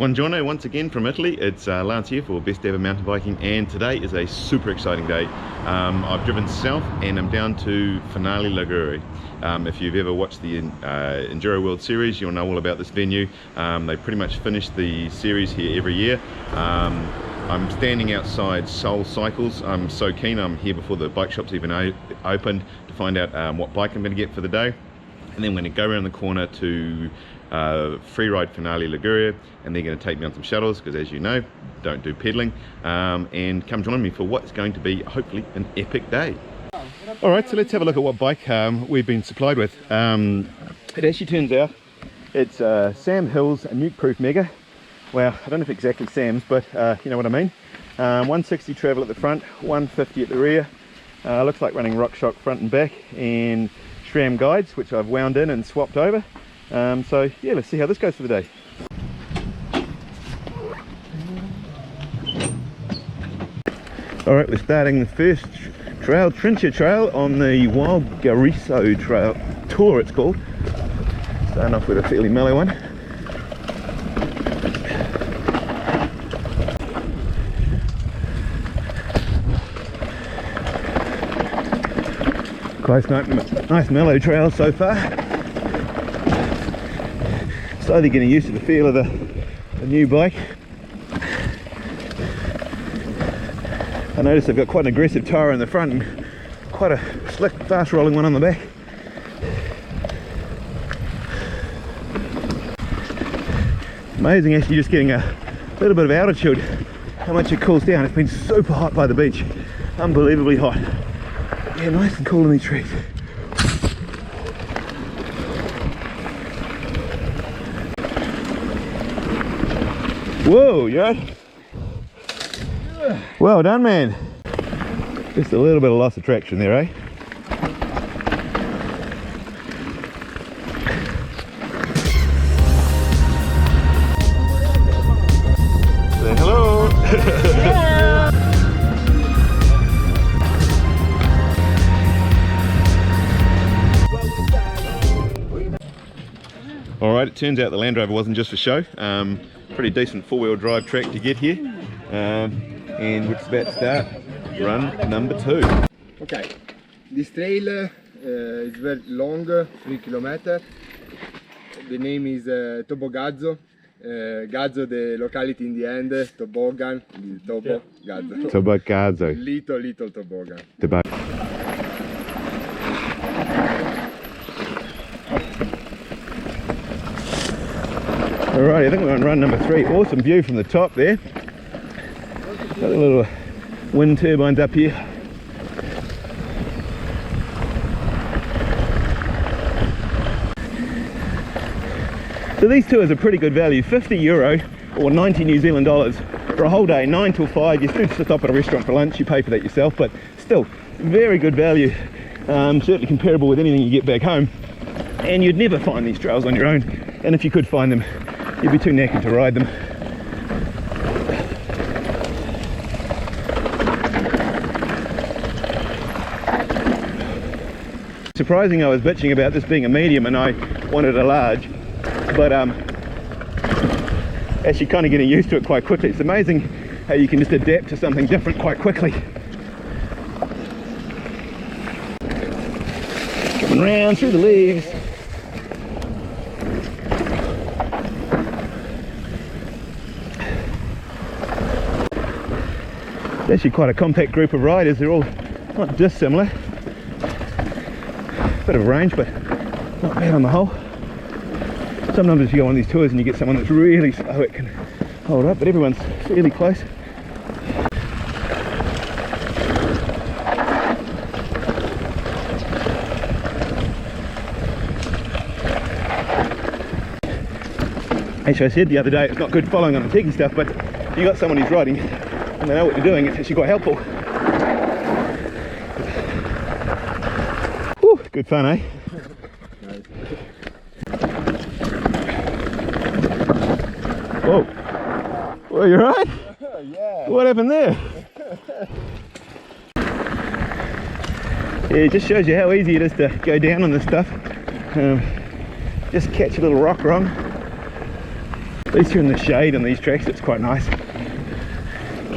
Buongiorno once again from Italy. It's Lance here for Best Ever Mountain Biking, and today is a super exciting day. I've driven south and I'm down to Finale Ligure. If you've ever watched the Enduro World Series, you'll know all about this venue. They pretty much finish the series here every year. I'm standing outside Soul Cycles. I'm so keen. I'm here before the bike shop's even opened to find out what bike I'm going to get for the day. And then we're going to go around the corner to Freeride Finale Ligure, and they're going to take me on some shuttles because, as you know, don't do pedaling, and come join me for what's going to be hopefully an epic day. Alright, so let's have a look at what bike we've been supplied with. It actually turns out it's Sam Hill's Nukeproof Mega. Well, I don't know if exactly Sam's, but you know what I mean. 160 travel at the front, 150 at the rear. Looks like running RockShox front and back, and SRAM guides, which I've wound in and swapped over. So yeah, let's see how this goes for the day. Alright, we're starting the first trail, Trencher Trail, on the Wild Garessio Trail Tour, it's called. Starting off with a fairly mellow one. Quite nice mellow trail so far. Slowly getting used to the feel of the new bike. I noticed I've got quite an aggressive tyre in the front and quite a slick, fast rolling one on the back. Amazing actually just getting a little bit of altitude, how much it cools down. It's been super hot by the beach, unbelievably hot. Yeah, nice and cool in these trees. Whoa, you right? Well done, man. Just a little bit of loss of traction there, eh? Say hello. Alright, it turns out the Landrover wasn't just for show. Pretty decent four-wheel drive track to get here. And we're about to start run number 2. Okay, this trail is very long, 3 kilometers. The name is Tobogazzo. Gazzo, the locality in the end, toboggan, Tobo, Gazzo. Tobogazzo. Little toboggan. Alright, I think we're on run number 3. Awesome view from the top there. Got the little wind turbines up here. So these tours are pretty good value, €50 or 90 New Zealand dollars for a whole day, 9 till 5. You still stop at a restaurant for lunch, you pay for that yourself, but still very good value. Certainly comparable with anything you get back home. And you'd never find these trails on your own, and if you could find them, you'd be too knackered to ride them. Surprising, I was bitching about this being a medium and I wanted a large, but actually kind of getting used to it quite quickly. It's amazing how you can just adapt to something different quite quickly. Coming round through the leaves. It's actually quite a compact group of riders. They're all not dissimilar. Bit of a range, but not bad on the whole. Sometimes if you go on these tours and you get someone that's really slow, it can hold up, but everyone's fairly close. Actually, I said the other day it's not good following on the techie stuff, but if you got someone who's riding and they know what they're doing, it's actually quite helpful. Whew, good fun, eh? Whoa. Well, you right? Yeah. What happened there? Yeah, it just shows you how easy it is to go down on this stuff. Just catch a little rock wrong. At least you're in the shade on these tracks, it's quite nice.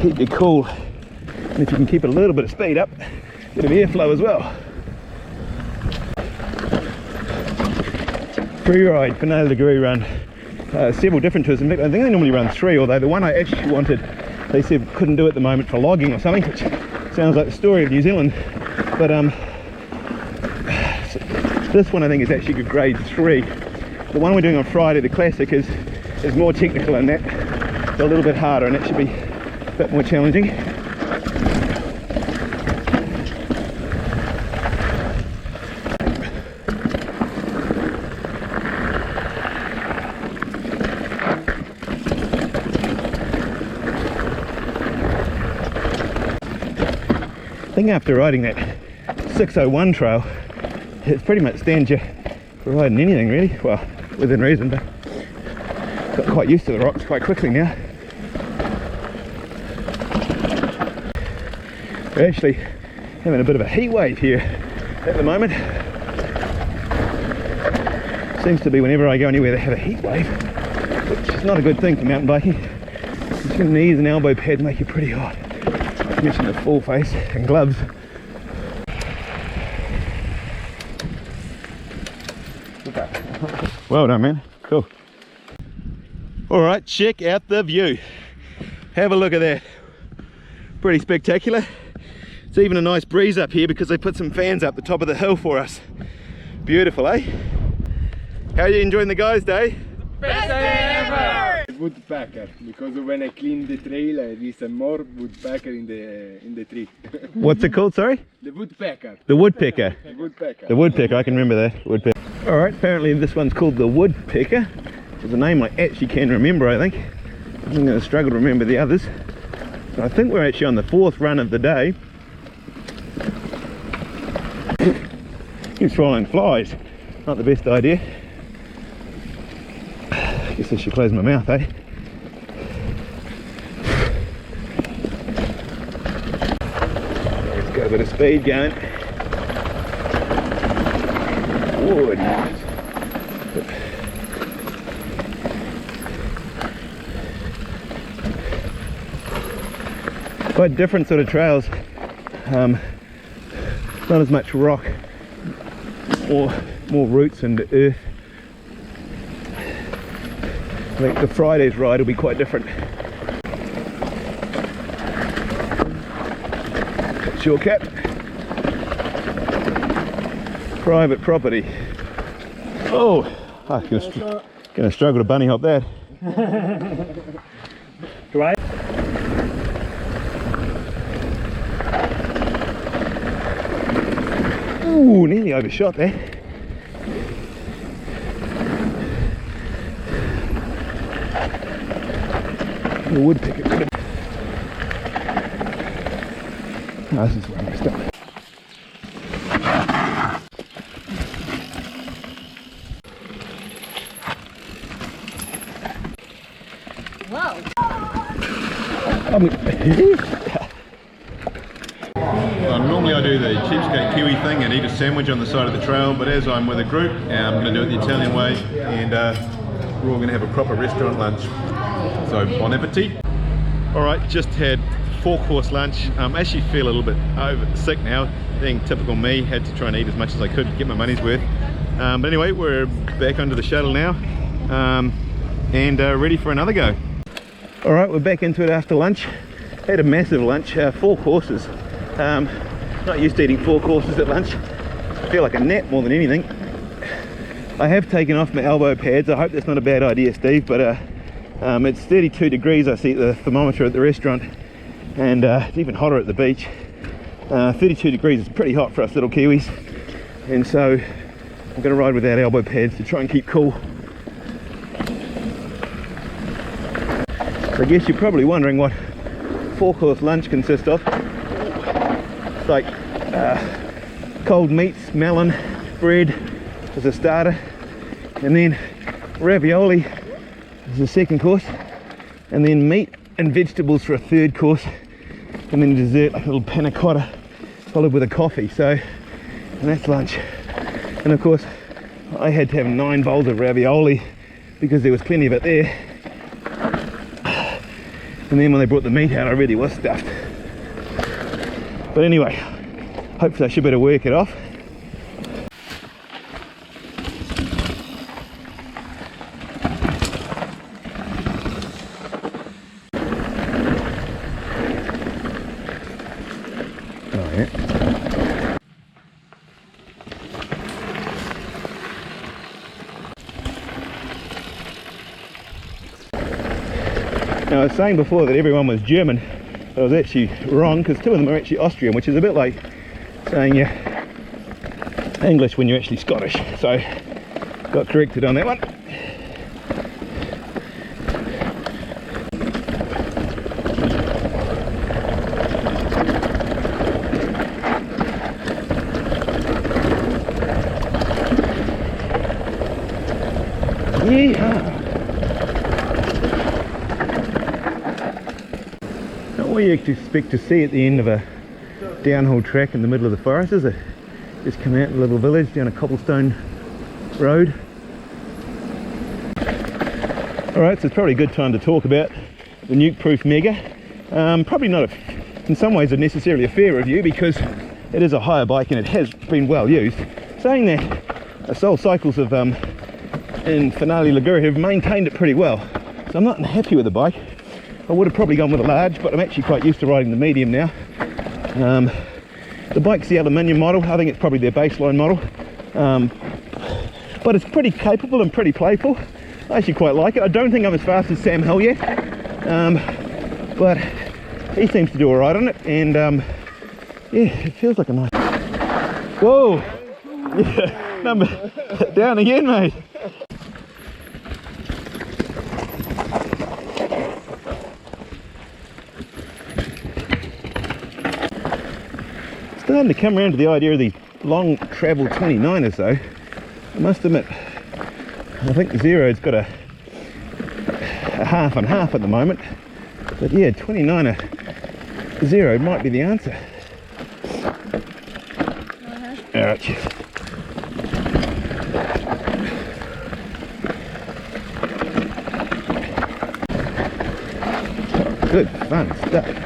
Keep you cool. And if you can keep a little bit of speed up, a bit of airflow as well. Freeride, Finale Ligure run. Several different tours. In fact, I think they normally run 3, although the one I actually wanted, they said couldn't do at the moment for logging or something, which sounds like the story of New Zealand. But this one I think is actually a grade 3. The one we're doing on Friday, the classic, is more technical and that. It's a little bit harder and that should be a bit more challenging. I think after riding that 601 trail, it's pretty much stands you for riding anything really, well, within reason, but got quite used to the rocks quite quickly now. We're actually having a bit of a heat wave here at the moment. Seems to be whenever I go anywhere they have a heat wave, which is not a good thing for mountain biking. Your knees and elbow pads make you pretty hot. I mentioned the full face and gloves. Well done, man. Cool. All right, check out the view. Have a look at that. Pretty spectacular. It's even a nice breeze up here because they put some fans up the top of the hill for us. Beautiful, eh? How are you enjoying the guys' day? Best day ever! Woodpecker, because when I clean the trail, there is more woodpecker in the tree. What's it called, sorry? The woodpecker. The woodpecker. The woodpecker. The woodpecker, I can remember that. Woodpecker. All right, apparently this one's called the woodpecker, which is a name I actually can remember, I think. I'm going to struggle to remember the others. So I think we're actually on the 4th run of the day. Keep swallowing flies. Not the best idea. I guess I should close my mouth, eh? Let's get a bit of speed going. Oh, nice. Quite different sort of trails. Not as much rock, or more roots and earth. I think the Friday's ride will be quite different. Short cap. Private property. Oh, I'm gonna struggle to bunny hop that. Right. Ooh, nearly overshot there. The woodpecker could have... Oh, this is where I messed up. Wow. Normally I do the cheapskate Kiwi thing and eat a sandwich on the side of the trail, but as I'm with a group, I'm going to do it the Italian way, and we're all going to have a proper restaurant lunch. So bon appetit. Alright, just had 4-course lunch. I actually feel a little bit sick now, being typical me. Had to try and eat as much as I could to get my money's worth. But anyway, we're back onto the shuttle now, and ready for another go. Alright, we're back into it after lunch. Had a massive lunch, 4 courses. Not used to eating 4 courses at lunch. I feel like a nap more than anything. I have taken off my elbow pads. I hope that's not a bad idea, Steve, but it's 32 degrees I see at the thermometer at the restaurant, and it's even hotter at the beach. 32 degrees is pretty hot for us little Kiwis, and so I'm going to ride without elbow pads to try and keep cool. I guess you're probably wondering what 4-course lunch consists of. It's like cold meats, melon, bread as a starter, and then ravioli as a second course, and then meat and vegetables for a 3rd course, and then dessert like a little panna cotta followed with a coffee. So, and that's lunch. And of course I had to have 9 bowls of ravioli because there was plenty of it there, and then when they brought the meat out I really was stuffed. But anyway, hopefully I should better work it off. Oh yeah. Now I was saying before that everyone was German, but I was actually wrong, because two of them are actually Austrian, which is a bit like saying you're English when you're actually Scottish. So got corrected on that one. Yeehaw! What you expect to see at the end of a downhill track in the middle of the forest, is it? Just come out in a little village down a cobblestone road. Alright, so it's probably a good time to talk about the Nukeproof Mega. Probably not in some ways necessarily a fair review, because it is a hire bike and it has been well used. Saying that, Soul Cycles have in Finale Ligure have maintained it pretty well, so I'm not unhappy with the bike. I would have probably gone with a large, but I'm actually quite used to riding the medium now. The bike's the aluminium model. I think it's probably their baseline model. But it's pretty capable and pretty playful. I actually quite like it. I don't think I'm as fast as Sam Hill yet, but he seems to do alright on it, and yeah, it feels like a nice... Whoa! Yeah, number down again, mate. Starting to come around to the idea of these long travel 29ers though. I must admit, I think the Zero's got a half and half at the moment, but yeah, 29er Zero might be the answer. Alright, cheers. Good fun stuff.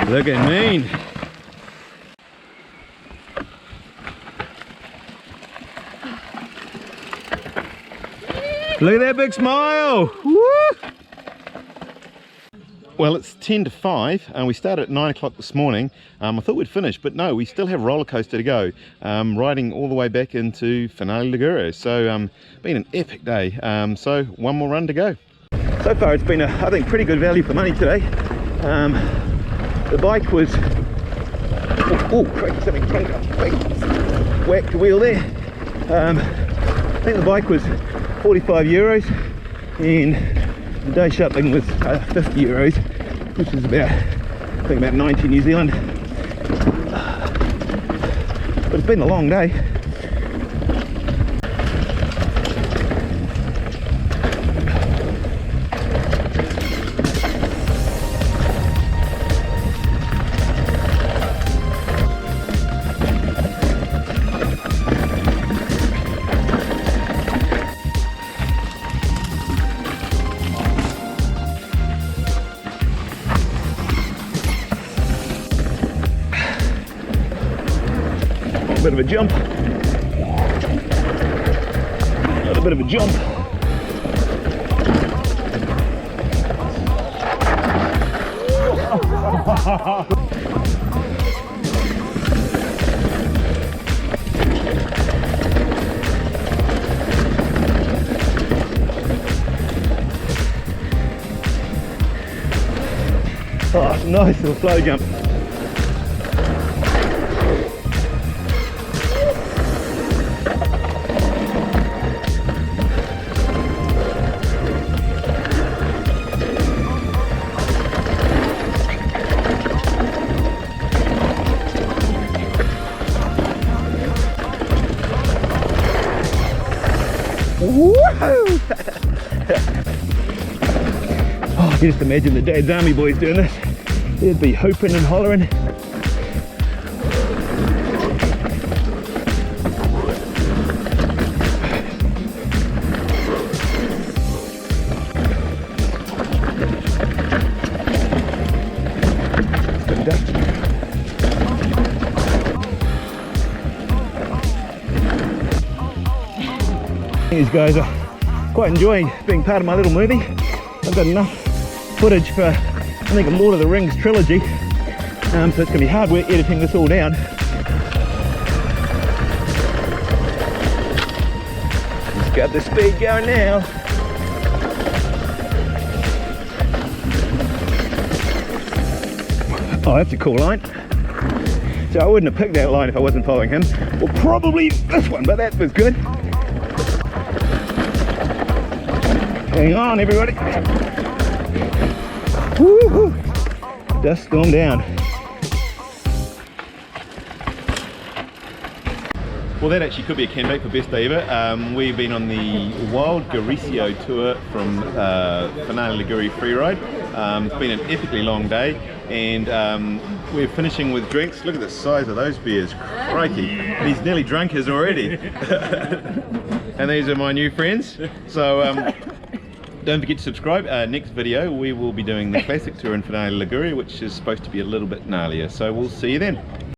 Looking mean. Look at that big smile. Woo! Well, it's 10 to 5 and we started at 9 o'clock this morning. I thought we'd finish, but no, we still have roller coaster to go, riding all the way back into Finale Ligure. So been an epic day. So one more run to go. So far it's been I think pretty good value for money today. The bike was, oh crap, something came up, whacked the wheel there. I think the bike was 45 euros and the day shuttling was 50 euros, which is about, I think about 90 New Zealand. But it's been a long day. Bit of a jump, a bit of a jump. Oh, it's a nice little slow jump. Woohoo! Oh, Oh, I can just imagine the Dad's Army boys doing this. They'd be hooping and hollering. These guys are quite enjoying being part of my little movie. I've got enough footage for, I think, a Lord of the Rings trilogy, so it's going to be hard work editing this all down. Just got the speed going now. Oh, that's a cool line. So I wouldn't have picked that line if I wasn't following him. Well, probably this one, but that was good. Hang on, everybody. Woo-hoo. Dust storm down. Well, that actually could be a candidate for best day ever. We've been on the Wild Garessio tour from Finale Ligure Freeride. It's been an epically long day, and we're finishing with drinks. Look at the size of those beers, crikey. He's nearly drunk his already. And these are my new friends. So don't forget to subscribe. Next video we will be doing the classic tour in Finale Ligure, which is supposed to be a little bit gnarlier. So we'll see you then.